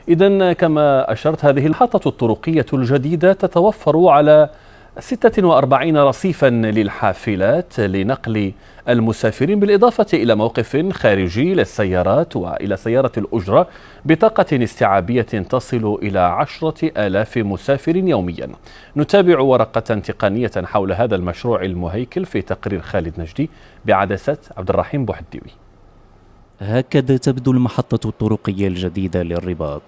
إذن كما أشرت، هذه المحطة الطرقية الجديدة تتوفر على 46 رصيفا للحافلات لنقل المسافرين، بالإضافة إلى موقف خارجي للسيارات وإلى سيارة الأجرة بطاقة استيعابية تصل إلى 10,000 مسافر يوميا. نتابع ورقة تقنية حول هذا المشروع المهيكل في تقرير خالد نجدي بعدسة عبد الرحيم بوحديوي. هكذا تبدو المحطة الطرقية الجديدة للرباط،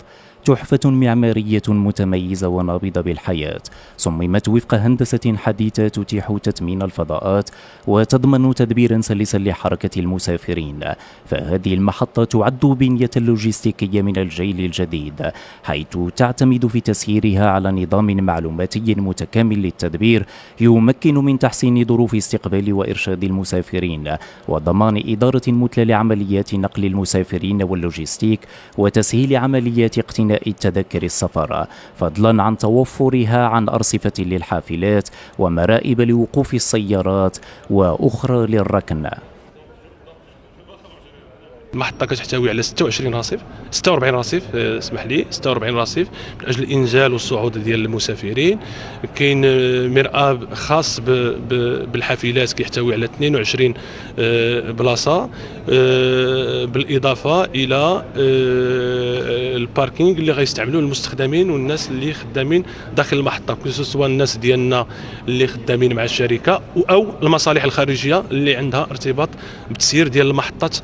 تحفة معمارية متميزة ونابضة بالحياة، صممت وفق هندسة حديثة تتيح تثمين الفضاءات وتضمن تدبيرا سلسا لحركة المسافرين. فهذه المحطة تعد بنية لوجستيكية من الجيل الجديد، حيث تعتمد في تسييرها على نظام معلوماتي متكامل للتدبير يمكن من تحسين ظروف استقبال وإرشاد المسافرين وضمان إدارة مثلى لعمليات نقل المسافرين واللوجستيك وتسهيل عمليات اقتناء التذكر السفر، فضلا عن توفرها عن أرصفة للحافلات ومرائب لوقوف السيارات وأخرى للركن. المحطة كتحتوي على 46 رصيف، اسمح لي، 46 رصيف من اجل الانزال والصعود ديال المسافرين. كاين مرآب خاص بالحافلات كيحتوي على 22 بلاصه، بالاضافه الى الباركينغ اللي غيستعملوه المستخدمين والناس اللي خدامين داخل المحطه، سواء الناس ديالنا اللي خدامين مع الشركه او المصالح الخارجيه اللي عندها ارتباط بالتسيير ديال المحطات.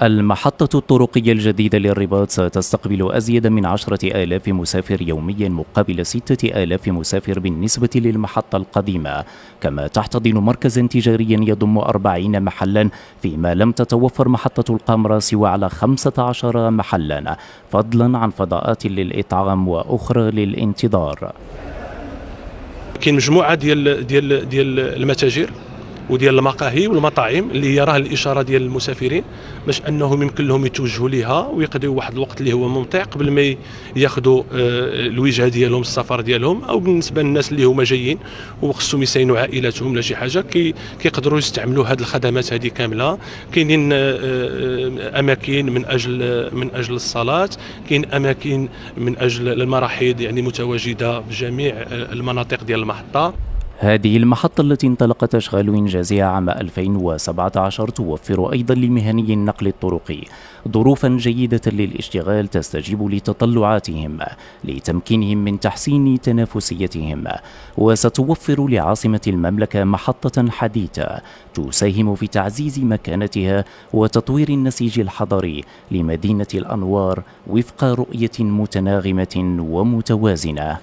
المحطة الطرقية الجديدة للرباط ستستقبل أزيد من 10,000 مسافر يوميا مقابل 6,000 مسافر بالنسبة للمحطة القديمة، كما تحتضن مركزا تجاريا يضم 40 محلا، فيما لم تتوفر محطة القمرة سوى على 15 محلا، فضلا عن فضاءات للإطعام وأخرى للانتظار. كاين مجموعة ديال المتاجر وديال المقاهي والمطاعم اللي هي راه الاشاره ديال المسافرين باش انهم يمكن لهم يتوجهوا ليها ويقضيوا واحد الوقت اللي هو ممتع قبل ما ياخذوا الوجهه ديالهم، السفر ديالهم، او بالنسبه للناس اللي هما جايين وخصهم يساينوا عائلاتهم ولا شي حاجه كيقدروا يستعملوا هذه الخدمات هذه كامله. كاينين اماكن من اجل الصلاه، كاين اماكن من اجل المراحيض يعني متواجده في جميع المناطق ديال المحطه. هذه المحطة التي انطلقت أشغال إنجازها عام 2017 توفر أيضا لمهني النقل الطرقي ظروفا جيدة للاشتغال تستجيب لتطلعاتهم لتمكينهم من تحسين تنافسيتهم، وستوفر لعاصمة المملكة محطة حديثة تساهم في تعزيز مكانتها وتطوير النسيج الحضري لمدينة الأنوار وفق رؤية متناغمة ومتوازنة.